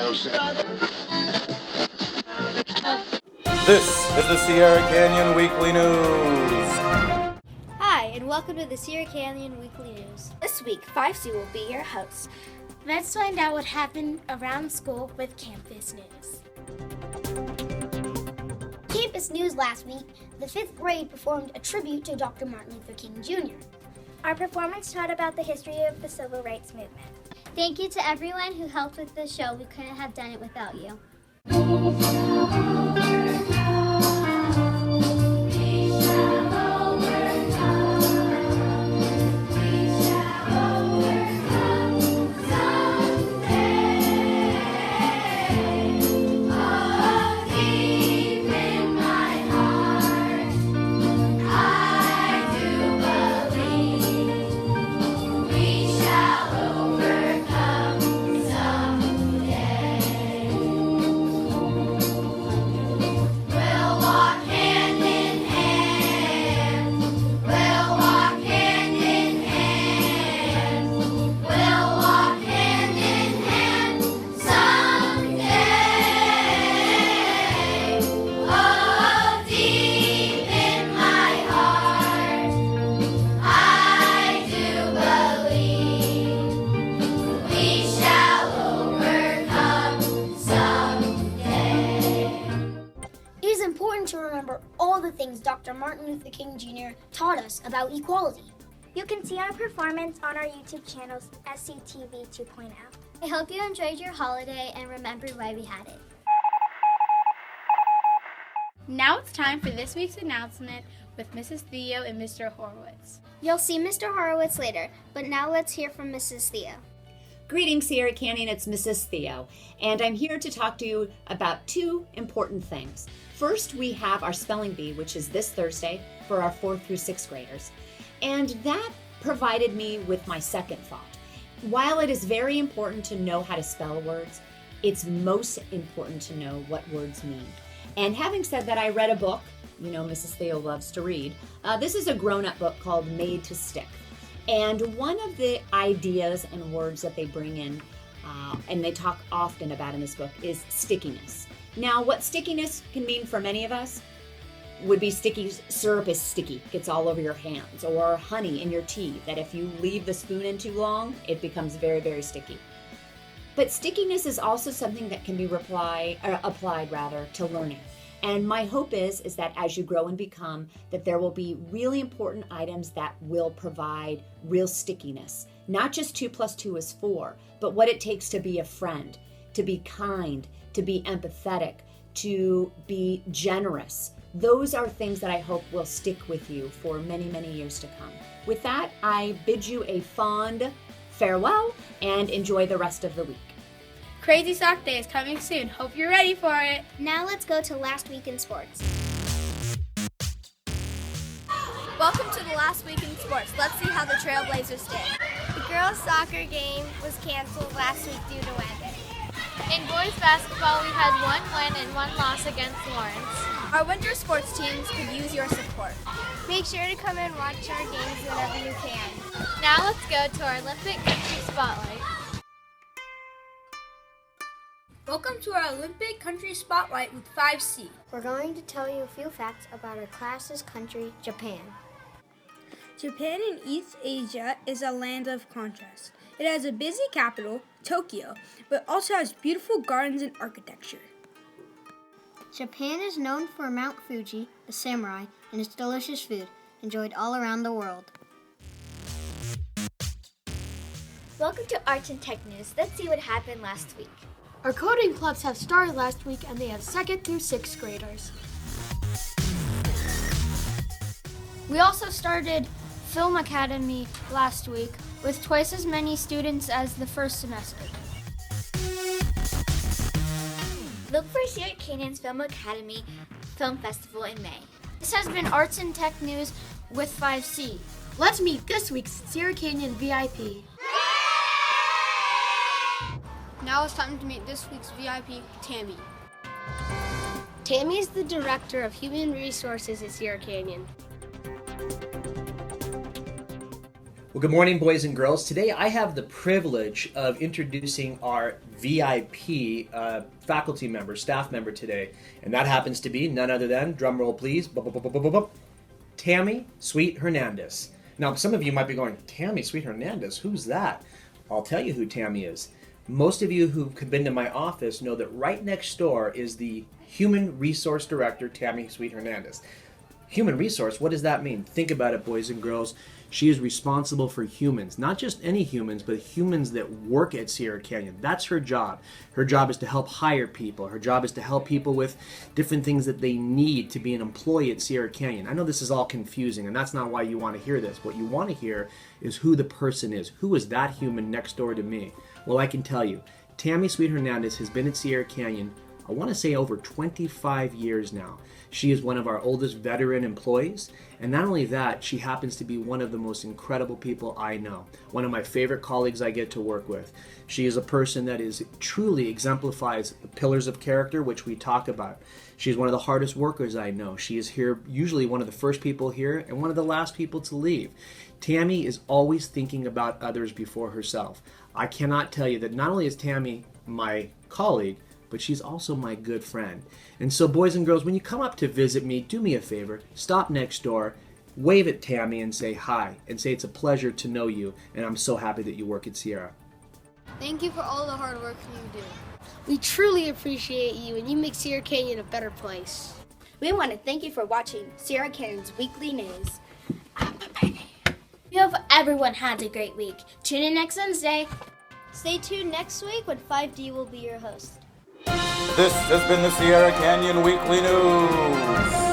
This is the Sierra Canyon Weekly News. Hi, and welcome to the Sierra Canyon Weekly News. This week, 5C will be your host. Let's find out what happened around school with Campus News. Campus News last week, the 5th grade performed a tribute to Dr. Martin Luther King Jr. Our performance taught about the history of the civil rights movement. Thank you to everyone who helped with the show. We couldn't have done it without you. It is important to remember all the things Dr. Martin Luther King Jr. taught us about equality. You can see our performance on our YouTube channels, SCTV 2.0. I hope you enjoyed your holiday and remembered why we had it. Now it's time for this week's announcement with Mrs. Theo and Mr. Horowitz. You'll see Mr. Horowitz later, but now let's hear from Mrs. Theo. Greetings, Sierra Canyon, it's Mrs. Theo, and I'm here to talk to you about two important things. First, we have our spelling bee, which is this Thursday for our 4th through 6th graders, and that provided me with my second thought. While it is very important to know how to spell words, it's most important to know what words mean. And having said that, I read a book. You know, Mrs. Theo loves to read. This is a grown-up book called Made to Stick. And one of the ideas and words that they bring in, and they talk often about in this book, is stickiness. Now, what stickiness can mean for many of us would be sticky. Syrup is sticky, gets all over your hands, or honey in your tea, that if you leave the spoon in too long, it becomes very, very sticky. But stickiness is also something that can be applied to learning. And my hope is that as you grow and become, that there will be really important items that will provide real stickiness. Not just 2 + 2 is 4, but what it takes to be a friend, to be kind, to be empathetic, to be generous. Those are things that I hope will stick with you for many, many years to come. With that, I bid you a fond farewell and enjoy the rest of the week. Crazy Sock Day is coming soon. Hope you're ready for it. Now let's go to Last Week in Sports. Welcome to the Last Week in Sports. Let's see how the Trailblazers did. The girls' soccer game was canceled last week due to weather. In boys basketball, we had 1 win and 1 loss against Lawrence. Our winter sports teams could use your support. Make sure to come and watch our games whenever you can. Now let's go to our Olympic Country Spotlight. Welcome to our Olympic Country Spotlight with 5C. We're going to tell you a few facts about our class's country, Japan. Japan in East Asia is a land of contrast. It has a busy capital, Tokyo, but also has beautiful gardens and architecture. Japan is known for Mount Fuji, a samurai, and its delicious food, enjoyed all around the world. Welcome to Arts and Tech News. Let's see what happened last week. Our coding clubs have started last week and they have 2nd through 6th graders. We also started Film Academy last week with twice as many students as the first semester. Look for Sierra Canyon's Film Academy Film Festival in May. This has been Arts and Tech News with 5C. Let's meet this week's Sierra Canyon VIP. Now it's time to meet this week's VIP, Tammy. Tammy is the Director of Human Resources at Sierra Canyon. Well, good morning, boys and girls. Today I have the privilege of introducing our VIP faculty member, staff member today. And that happens to be none other than, drum roll please, Tammy Sweet Hernandez. Now, some of you might be going, Tammy Sweet Hernandez, who's that? I'll tell you who Tammy is. Most of you who've been to my office know that right next door is the Human Resource Director, Tammy Sweet Hernandez. Human resource, what does that mean? Think about it, boys and girls. She is responsible for humans, not just any humans, but humans that work at Sierra Canyon. That's her job. Her job is to help hire people. Her job is to help people with different things that they need to be an employee at Sierra Canyon. I know this is all confusing, and that's not why you want to hear this. What you want to hear is who the person is. Who is that human next door to me? Well, I can tell you, Tammy Sweet Hernandez has been at Sierra Canyon, I want to say over 25 years now. She is one of our oldest veteran employees, and not only that, she happens to be one of the most incredible people I know. One of my favorite colleagues I get to work with. She is a person that truly exemplifies the pillars of character, which we talk about. She's one of the hardest workers I know. She is here, usually one of the first people here, and one of the last people to leave. Tammy is always thinking about others before herself. I cannot tell you that not only is Tammy my colleague, but she's also my good friend. And so, boys and girls, when you come up to visit me, do me a favor, stop next door, wave at Tammy and say hi, and say it's a pleasure to know you, and I'm so happy that you work at Sierra. Thank you for all the hard work you do. We truly appreciate you, and you make Sierra Canyon a better place. We want to thank you for watching Sierra Canyon's weekly news. We hope everyone has a great week. Tune in next Wednesday. Stay tuned next week when 5D will be your host. This has been the Sierra Canyon Weekly News.